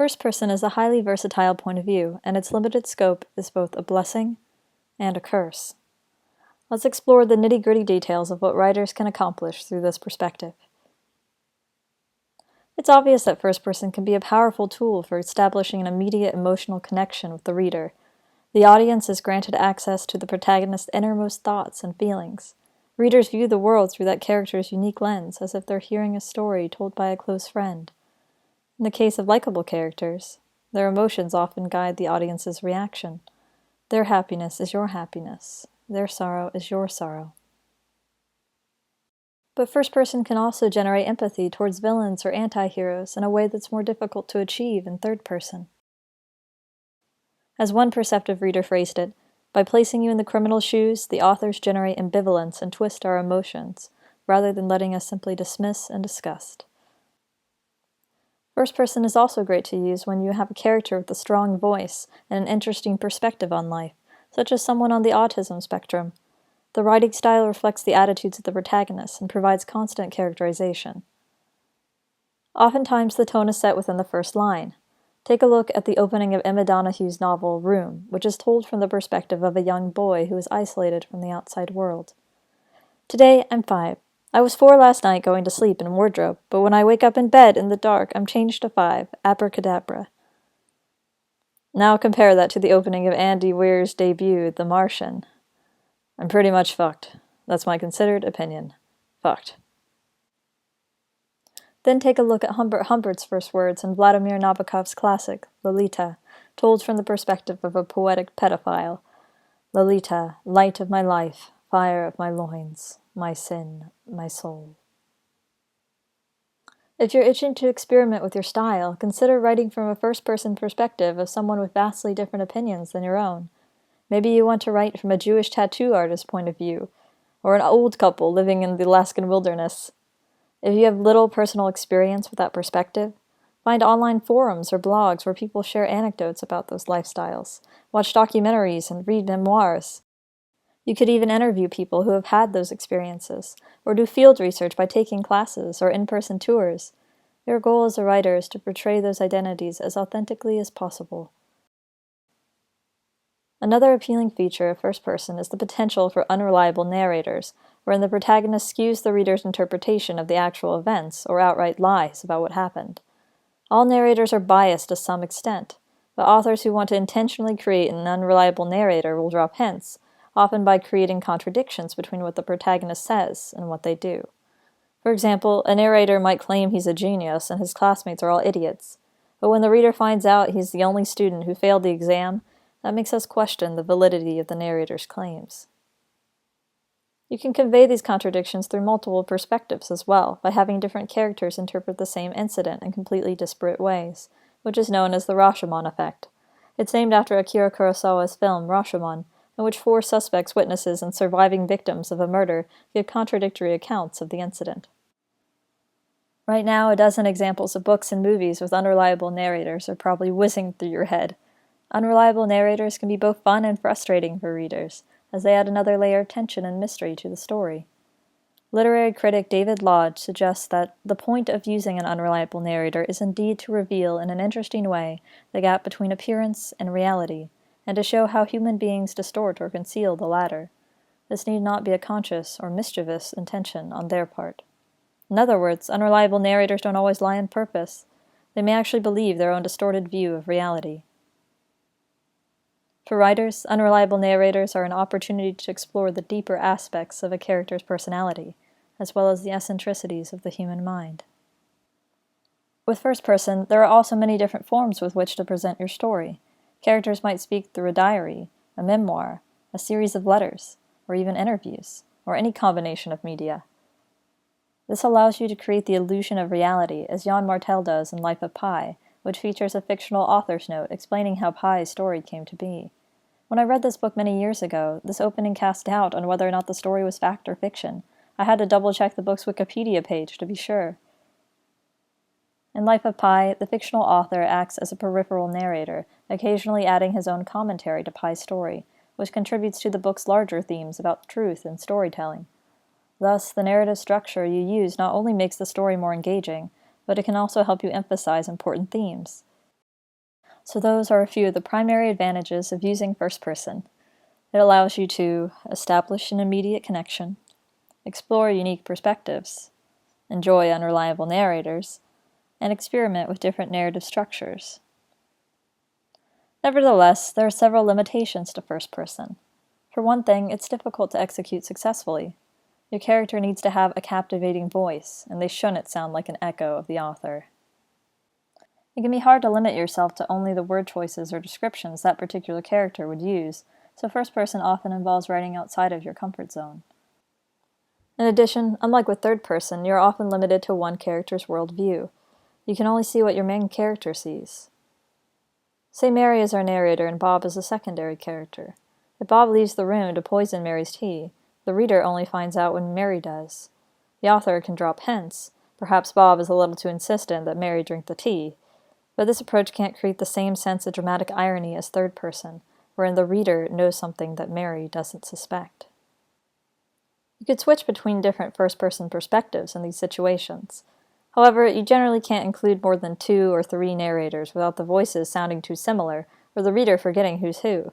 First person is a highly versatile point of view, and its limited scope is both a blessing and a curse. Let's explore the nitty-gritty details of what writers can accomplish through this perspective. It's obvious that first person can be a powerful tool for establishing an immediate emotional connection with the reader. The audience is granted access to the protagonist's innermost thoughts and feelings. Readers view the world through that character's unique lens, as if they're hearing a story told by a close friend. In the case of likable characters, their emotions often guide the audience's reaction. Their happiness is your happiness. Their sorrow is your sorrow. But first person can also generate empathy towards villains or anti-heroes in a way that's more difficult to achieve in third person. As one perceptive reader phrased it, by placing you in the criminal's shoes, the authors generate ambivalence and twist our emotions, rather than letting us simply dismiss and disgust. First person is also great to use when you have a character with a strong voice and an interesting perspective on life, such as someone on the autism spectrum. The writing style reflects the attitudes of the protagonist and provides constant characterization. Oftentimes, the tone is set within the first line. Take a look at the opening of Emma Donohue's novel, Room, which is told from the perspective of a young boy who is isolated from the outside world. Today, I'm 5. I was 4 last night going to sleep in wardrobe, but when I wake up in bed in the dark, I'm changed to 5, abracadabra. Now compare that to the opening of Andy Weir's debut, The Martian. I'm pretty much fucked. That's my considered opinion. Fucked. Then take a look at Humbert Humbert's first words in Vladimir Nabokov's classic, Lolita, told from the perspective of a poetic pedophile. Lolita, light of my life, fire of my loins, my sin, my soul. If you're itching to experiment with your style, consider writing from a first-person perspective of someone with vastly different opinions than your own. Maybe you want to write from a Jewish tattoo artist's point of view, or an old couple living in the Alaskan wilderness. If you have little personal experience with that perspective, find online forums or blogs where people share anecdotes about those lifestyles, watch documentaries, and read memoirs. You could even interview people who have had those experiences, or do field research by taking classes or in-person tours. Your goal as a writer is to portray those identities as authentically as possible. Another appealing feature of first person is the potential for unreliable narrators, wherein the protagonist skews the reader's interpretation of the actual events or outright lies about what happened. All narrators are biased to some extent, but authors who want to intentionally create an unreliable narrator will drop hints, often by creating contradictions between what the protagonist says and what they do. For example, a narrator might claim he's a genius and his classmates are all idiots, but when the reader finds out he's the only student who failed the exam, that makes us question the validity of the narrator's claims. You can convey these contradictions through multiple perspectives as well, by having different characters interpret the same incident in completely disparate ways, which is known as the Rashomon effect. It's named after Akira Kurosawa's film Rashomon, in which 4 suspects, witnesses, and surviving victims of a murder give contradictory accounts of the incident. Right now, a dozen examples of books and movies with unreliable narrators are probably whizzing through your head. Unreliable narrators can be both fun and frustrating for readers, as they add another layer of tension and mystery to the story. Literary critic David Lodge suggests that the point of using an unreliable narrator is indeed to reveal in an interesting way the gap between appearance and reality, and to show how human beings distort or conceal the latter. This need not be a conscious or mischievous intention on their part. In other words, unreliable narrators don't always lie on purpose. They may actually believe their own distorted view of reality. For writers, unreliable narrators are an opportunity to explore the deeper aspects of a character's personality, as well as the eccentricities of the human mind. With first person, there are also many different forms with which to present your story. Characters might speak through a diary, a memoir, a series of letters, or even interviews, or any combination of media. This allows you to create the illusion of reality, as Jan Martel does in Life of Pi, which features a fictional author's note explaining how Pi's story came to be. When I read this book many years ago, this opening cast doubt on whether or not the story was fact or fiction. I had to double-check the book's Wikipedia page to be sure. In Life of Pi, the fictional author acts as a peripheral narrator, occasionally adding his own commentary to Pi's story, which contributes to the book's larger themes about truth and storytelling. Thus, the narrative structure you use not only makes the story more engaging, but it can also help you emphasize important themes. So those are a few of the primary advantages of using first person. It allows you to establish an immediate connection, explore unique perspectives, enjoy unreliable narrators, and experiment with different narrative structures. Nevertheless, there are several limitations to first person. For one thing, it's difficult to execute successfully. Your character needs to have a captivating voice, and they shouldn't sound like an echo of the author. It can be hard to limit yourself to only the word choices or descriptions that particular character would use, so first person often involves writing outside of your comfort zone. In addition, unlike with third person, you're often limited to one character's worldview. You can only see what your main character sees. Say Mary is our narrator and Bob is a secondary character. If Bob leaves the room to poison Mary's tea, the reader only finds out when Mary does. The author can drop hints. Perhaps Bob is a little too insistent that Mary drink the tea, but this approach can't create the same sense of dramatic irony as third person, wherein the reader knows something that Mary doesn't suspect. You could switch between different first-person perspectives in these situations. However, you generally can't include more than 2 or 3 narrators without the voices sounding too similar, or the reader forgetting who's who.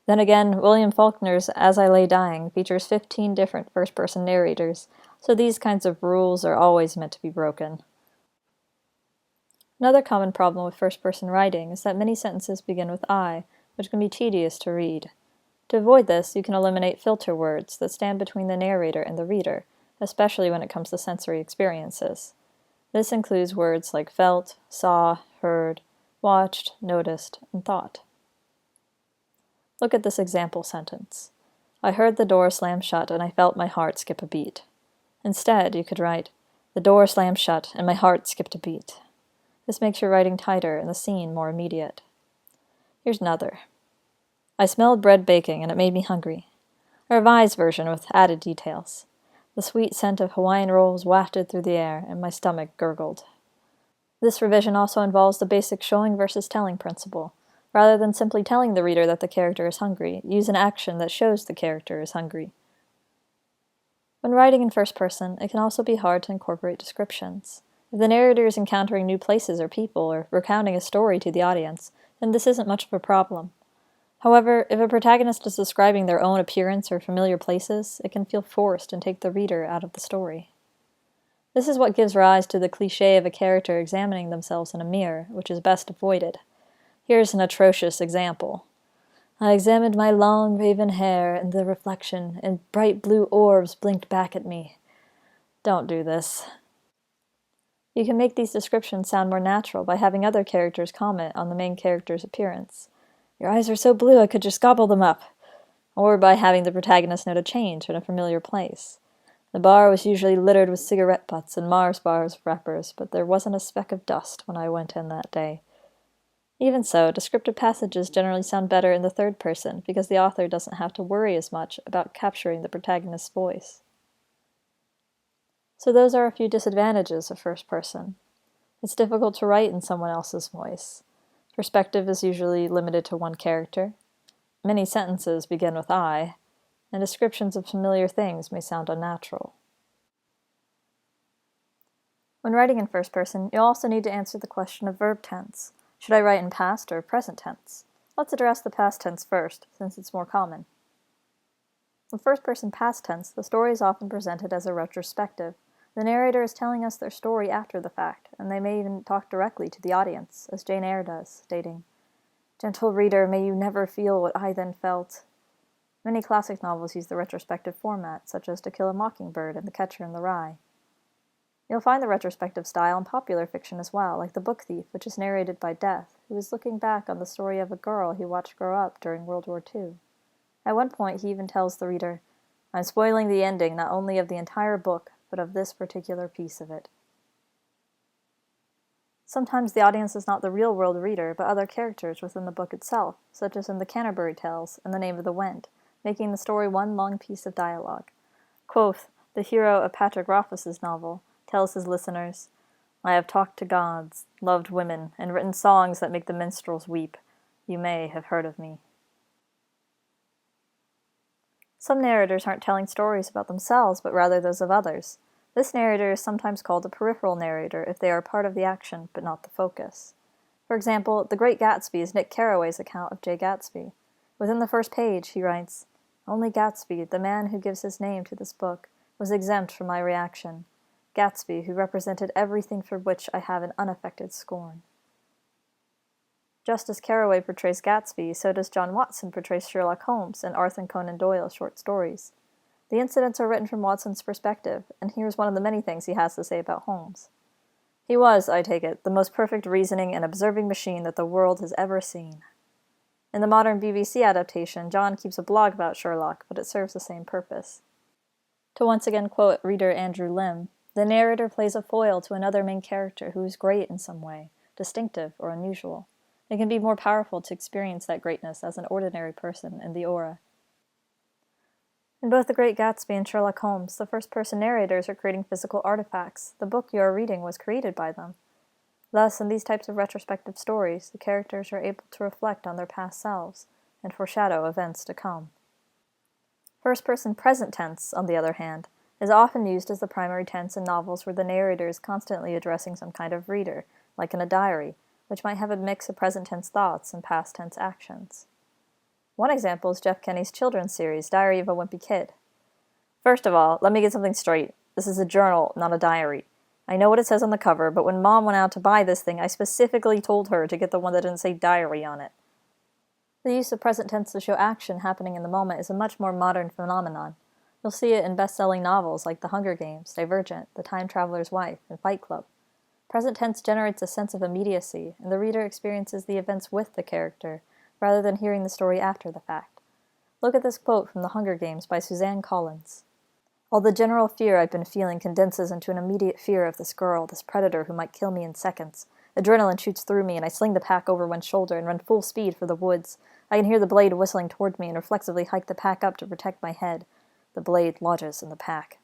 Then again, William Faulkner's As I Lay Dying features 15 different first-person narrators, so these kinds of rules are always meant to be broken. Another common problem with first-person writing is that many sentences begin with I, which can be tedious to read. To avoid this, you can eliminate filter words that stand between the narrator and the reader, especially when it comes to sensory experiences. This includes words like felt, saw, heard, watched, noticed, and thought. Look at this example sentence. I heard the door slam shut and I felt my heart skip a beat. Instead, you could write, the door slammed shut and my heart skipped a beat. This makes your writing tighter and the scene more immediate. Here's another. I smelled bread baking and it made me hungry. A revised version with added details. The sweet scent of Hawaiian rolls wafted through the air and my stomach gurgled. This revision also involves the basic showing versus telling principle. Rather than simply telling the reader that the character is hungry, use an action that shows the character is hungry. When writing in first person, it can also be hard to incorporate descriptions. If the narrator is encountering new places or people or recounting a story to the audience, then this isn't much of a problem. However, if a protagonist is describing their own appearance or familiar places, it can feel forced and take the reader out of the story. This is what gives rise to the cliché of a character examining themselves in a mirror, which is best avoided. Here's an atrocious example. I examined my long raven hair and the reflection, and bright blue orbs blinked back at me. Don't do this. You can make these descriptions sound more natural by having other characters comment on the main character's appearance. Your eyes are so blue I could just gobble them up. Or by having the protagonist note a change in a familiar place. The bar was usually littered with cigarette butts and Mars bars wrappers, but there wasn't a speck of dust when I went in that day. Even so, descriptive passages generally sound better in the third person because the author doesn't have to worry as much about capturing the protagonist's voice. So those are a few disadvantages of first person. It's difficult to write in someone else's voice. Perspective is usually limited to one character. Many sentences begin with I, and descriptions of familiar things may sound unnatural. When writing in first person, you'll also need to answer the question of verb tense. Should I write in past or present tense? Let's address the past tense first, since it's more common. In first-person past tense, the story is often presented as a retrospective. The narrator is telling us their story after the fact, and they may even talk directly to the audience, as Jane Eyre does, stating, "Gentle reader, may you never feel what I then felt." Many classic novels use the retrospective format, such as To Kill a Mockingbird and The Catcher in the Rye. You'll find the retrospective style in popular fiction as well, like The Book Thief, which is narrated by Death, who is looking back on the story of a girl he watched grow up during World War II. At one point, he even tells the reader, "I'm spoiling the ending not only of the entire book, but of this particular piece of it." Sometimes the audience is not the real-world reader, but other characters within the book itself, such as in The Canterbury Tales and The Name of the Wind, making the story one long piece of dialogue. Quoth, the hero of Patrick Rothfuss's novel, tells his listeners, "I have talked to gods, loved women, and written songs that make the minstrels weep. You may have heard of me." Some narrators aren't telling stories about themselves, but rather those of others. This narrator is sometimes called a peripheral narrator if they are part of the action, but not the focus. For example, The Great Gatsby is Nick Carraway's account of Jay Gatsby. Within the first page, he writes, "Only Gatsby, the man who gives his name to this book, was exempt from my reaction. Gatsby, who represented everything for which I have an unaffected scorn." Just as Carraway portrays Gatsby, so does John Watson portray Sherlock Holmes in Arthur Conan Doyle's short stories. The incidents are written from Watson's perspective, and here's one of the many things he has to say about Holmes. "He was, I take it, the most perfect reasoning and observing machine that the world has ever seen." In the modern BBC adaptation, John keeps a blog about Sherlock, but it serves the same purpose. To once again quote reader Andrew Lim, "The narrator plays a foil to another main character who is great in some way, distinctive or unusual. It can be more powerful to experience that greatness as an ordinary person in the aura." In both The Great Gatsby and Sherlock Holmes, the first-person narrators are creating physical artifacts. The book you are reading was created by them. Thus, in these types of retrospective stories, the characters are able to reflect on their past selves and foreshadow events to come. First-person present tense, on the other hand, is often used as the primary tense in novels where the narrator is constantly addressing some kind of reader, like in a diary, which might have a mix of present tense thoughts and past tense actions. One example is Jeff Kenny's children's series, Diary of a Wimpy Kid. "First of all, let me get something straight. This is a journal, not a diary. I know what it says on the cover, but when Mom went out to buy this thing, I specifically told her to get the one that didn't say diary on it." The use of present tense to show action happening in the moment is a much more modern phenomenon. You'll see it in best-selling novels like The Hunger Games, Divergent, The Time Traveler's Wife, and Fight Club. Present tense generates a sense of immediacy, and the reader experiences the events with the character, rather than hearing the story after the fact. Look at this quote from The Hunger Games by Suzanne Collins. "All the general fear I've been feeling condenses into an immediate fear of this girl, this predator who might kill me in seconds. Adrenaline shoots through me, and I sling the pack over one shoulder and run full speed for the woods. I can hear the blade whistling toward me and reflexively hike the pack up to protect my head. The blade lodges in the pack."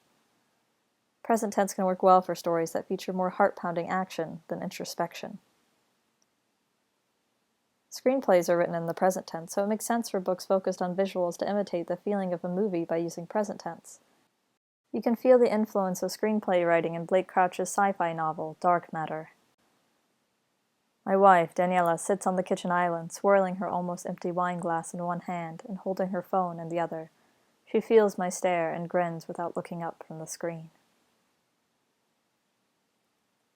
Present tense can work well for stories that feature more heart-pounding action than introspection. Screenplays are written in the present tense, so it makes sense for books focused on visuals to imitate the feeling of a movie by using present tense. You can feel the influence of screenplay writing in Blake Crouch's sci-fi novel, Dark Matter. "My wife, Daniela, sits on the kitchen island, swirling her almost empty wine glass in one hand and holding her phone in the other. She feels my stare and grins without looking up from the screen."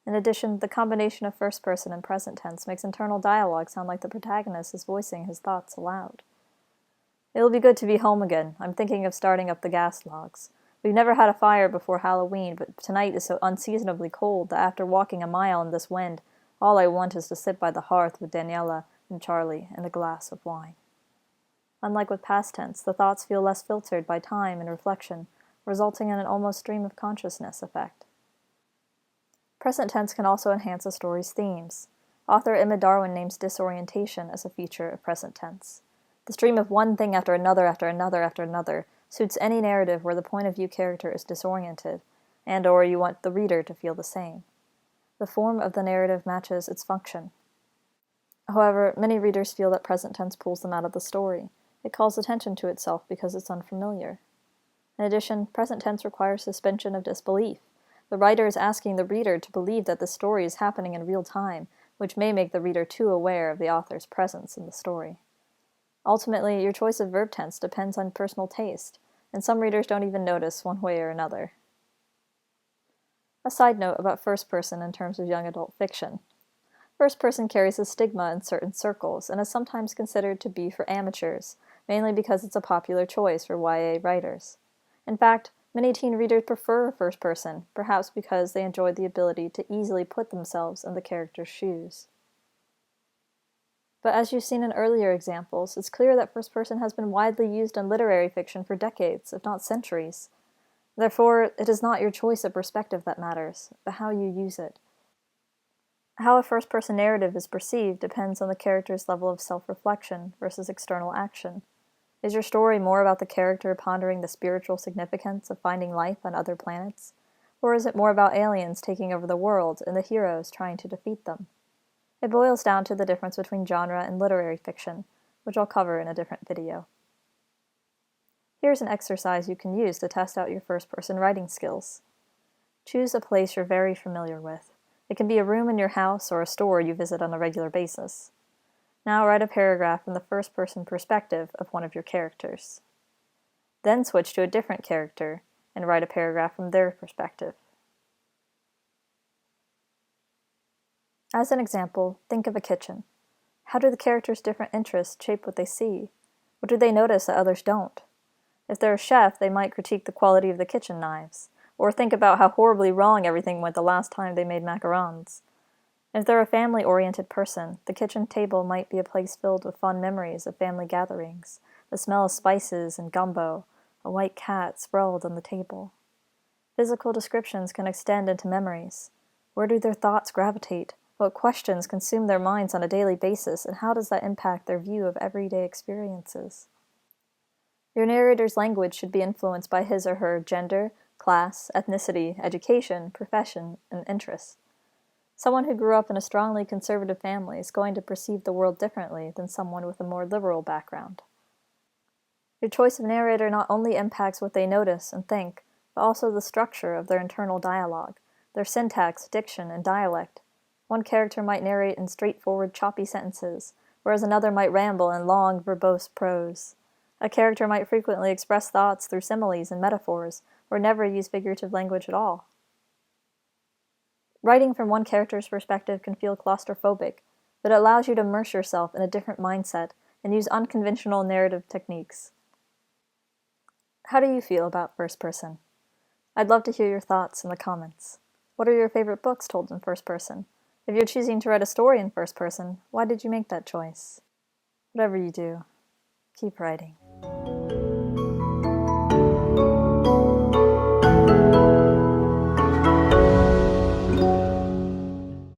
In addition, the combination of first person and present tense makes internal dialogue sound like the protagonist is voicing his thoughts aloud. "It'll be good to be home again. I'm thinking of starting up the gas logs. We've never had a fire before Halloween, but tonight is so unseasonably cold that after walking a mile in this wind, all I want is to sit by the hearth with Daniela and Charlie and a glass of wine." Unlike with past tense, the thoughts feel less filtered by time and reflection, resulting in an almost stream of consciousness effect. Present tense can also enhance a story's themes. Author Emma Darwin names disorientation as a feature of present tense. The stream of one thing after another after another after another suits any narrative where the point of view character is disoriented, and/or you want the reader to feel the same. The form of the narrative matches its function. However, many readers feel that present tense pulls them out of the story. It calls attention to itself because it's unfamiliar. In addition, present tense requires suspension of disbelief. The writer is asking the reader to believe that the story is happening in real time, which may make the reader too aware of the author's presence in the story. Ultimately, your choice of verb tense depends on personal taste, and some readers don't even notice one way or another. A side note about first person in terms of young adult fiction. First person carries a stigma in certain circles and is sometimes considered to be for amateurs, mainly because it's a popular choice for YA writers. In fact, many teen readers prefer first person, perhaps because they enjoy the ability to easily put themselves in the character's shoes. But as you've seen in earlier examples, it's clear that first person has been widely used in literary fiction for decades, if not centuries. Therefore, it is not your choice of perspective that matters, but how you use it. How a first-person narrative is perceived depends on the character's level of self-reflection versus external action. Is your story more about the character pondering the spiritual significance of finding life on other planets? Or is it more about aliens taking over the world and the heroes trying to defeat them? It boils down to the difference between genre and literary fiction, which I'll cover in a different video. Here's an exercise you can use to test out your first-person writing skills. Choose a place you're very familiar with. It can be a room in your house or a store you visit on a regular basis. Now write a paragraph from the first-person perspective of one of your characters. Then switch to a different character and write a paragraph from their perspective. As an example, think of a kitchen. How do the characters' different interests shape what they see? What do they notice that others don't? If they're a chef, they might critique the quality of the kitchen knives, or think about how horribly wrong everything went the last time they made macarons. If they're a family-oriented person, the kitchen table might be a place filled with fond memories of family gatherings, the smell of spices and gumbo, a white cat sprawled on the table. Physical descriptions can extend into memories. Where do their thoughts gravitate? What questions consume their minds on a daily basis, and how does that impact their view of everyday experiences? Your narrator's language should be influenced by his or her gender, class, ethnicity, education, profession, and interests. Someone who grew up in a strongly conservative family is going to perceive the world differently than someone with a more liberal background. Your choice of narrator not only impacts what they notice and think, but also the structure of their internal dialogue, their syntax, diction, and dialect. One character might narrate in straightforward, choppy sentences, whereas another might ramble in long, verbose prose. A character might frequently express thoughts through similes and metaphors, or never use figurative language at all. Writing from one character's perspective can feel claustrophobic, but it allows you to immerse yourself in a different mindset and use unconventional narrative techniques. How do you feel about first person? I'd love to hear your thoughts in the comments. What are your favorite books told in first person? If you're choosing to write a story in first person, why did you make that choice? Whatever you do, keep writing.